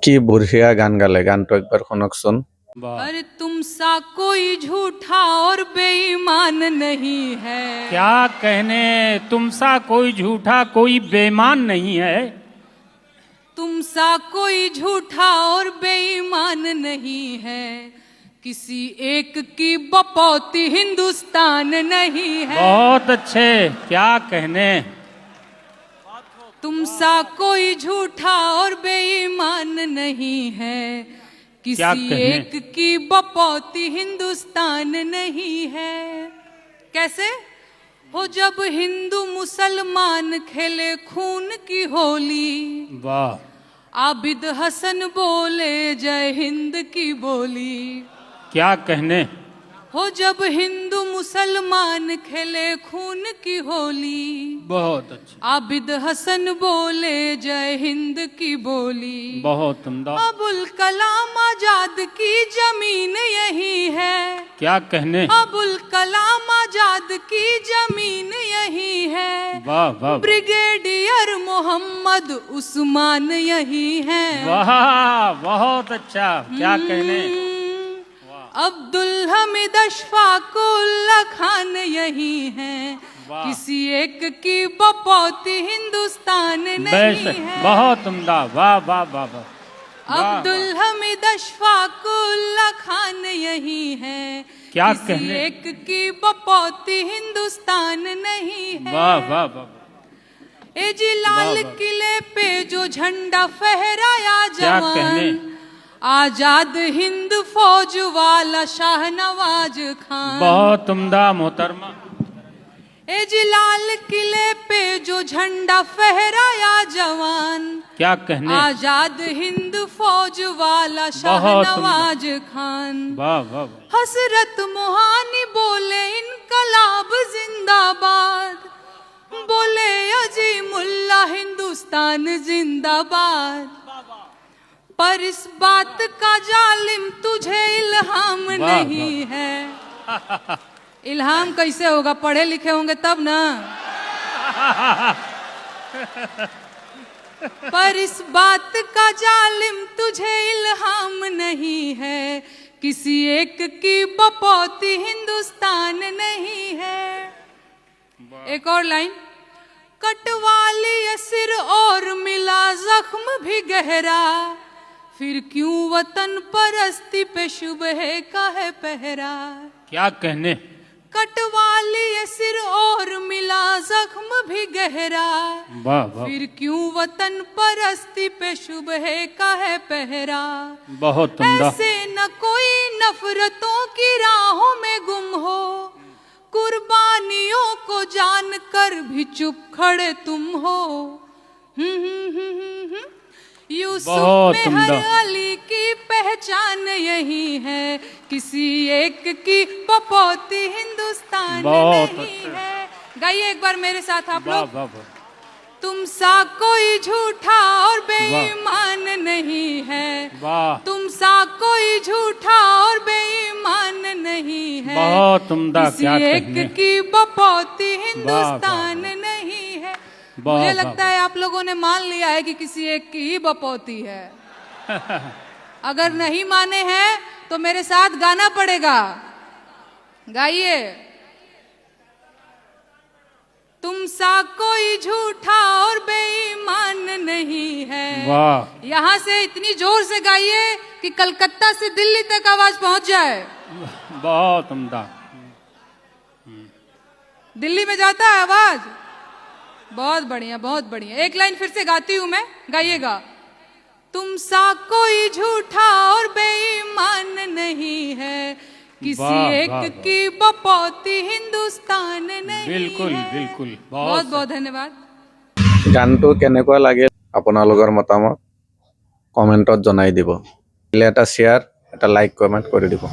কি বঢ়িয়া গান গালে, গানটো একবাৰ শুনকচোন। अरे तुम सा कोई झूठा और बेईमान नहीं है। क्या कहने, तुम सा कोई झूठा कोई बेईमान नहीं है। तुम सा कोई झूठा और बेईमान नहीं है, किसी एक की बपौती हिंदुस्तान नहीं है। बहुत अच्छे, क्या कहने। तुम सा कोई झूठा और बेईमान नहीं है, किसी एक की बपौती हिंदुस्तान नहीं है। कैसे हो, जब हिंदू मुसलमान खेले खून की होली, वाह, आबिद हसन बोले जय हिंद की बोली। क्या कहने। हो, जब हिंदू मुसलमान खेले खून की होली, बहुत अच्छे, आबिद हसन बोले जय हिंद की बोली। बहुत उम्दा। अबुल कलाम आजाद की जमीन यही है। क्या कहने। अबुल कलाम आजाद की जमीन यही है। वाह वाह, ब्रिगेडियर मोहम्मद उस्मान यही है। वाह, बहुत अच्छा, क्या कहने। अब्दुल हमीद अशफाकुल्ला खान यही है, किसी एक की बपौती हिंदुस्तान नहीं है। बहुत उम्दा, वाह वाह वाह वाह। अब्दुल हमीद अशफाकुल्ला खान यही है, क्या किसी कहने। एक की बपौती हिंदुस्तान नहीं है। वाह वाह वाह, ए जी लाल किले पे जो झंडा फहराया क्या कहने। जवान, आजाद हिंद फौज वाला शाहनवाज खान। बहुत उम्दा मोहतरमा। ए जी लाल किले पे जो झंडा फहराया जवान, क्या कहने। आजाद हिंद फौज वाला शाहनवाज खान। वाह वाह, हसरत मोहानी बोले इनकलाब जिंदाबाद, बोले अजीमुल्ला हिंदुस्तान जिंदाबाद। पर इस बात का जालिम तुझे इल्हाम नहीं है। इल्हाम कैसे होगा, पढ़े लिखे होंगे तब ना। पर इस बात का जालिम तुझे इल्हाम नहीं है, किसी एक की बपौती हिंदुस्तान नहीं है। एक और लाइन। कटवाली सिर और मिला जख्म भी गहरा, फिर क्यों वतन परस्ती पे शुबह का है पहरा। क्या कहने। कटवाली सिर और मिला जख्म भी गहरा, वाह वाह, फिर क्यों वतन परस्ती पे शुबह का है पहरा। बहुत उम्दा। ऐसे न कोई नफरतों की राहों में गुम हो, कुर्बानियों को जानकर भी चुप खड़े तुम हो। यूसुफ में हर अली की पहचान यही है, किसी एक की बपौती हिंदुस्तान नहीं है। गाइए एक बार मेरे साथ आप लोग। तुम सा कोई झूठा और बेईमान नहीं है, तुम सा कोई झूठा और बेईमान नहीं है, बहुत उम्दा, किसी एक की बपौती हिंदुस्तान नहीं है। मुझे लगता है आप लोगों ने मान लिया है कि किसी एक की ही बपौती है। अगर नहीं माने हैं तो मेरे साथ गाना पड़ेगा। गाइए। तुम सा कोई झूठा और बेईमान नहीं है। यहाँ से इतनी जोर से गाइए कि कलकत्ता से दिल्ली तक आवाज पहुंच जाए। बहुत उम्दा। दिल्ली में जाता है आवाज। बहुत बढ़िया, बहुत बढ़िया। एक लाइन फिर से गाती हूं मैं, गाइएगा। तुम सा कोई झूठा और बेईमान नहीं है, किसी एक की बपौती हिंदुस्तान नहीं। बिल्कुल बिल्कुल, बहुत बहुत धन्यवाद। গানটো কেনেকুৱা লাগিল আপোনালোকৰ মতামত কমেন্টত জনাই দিব। এটা শেয়াৰ, এটা লাইক, কমেন্ট কৰি দিব।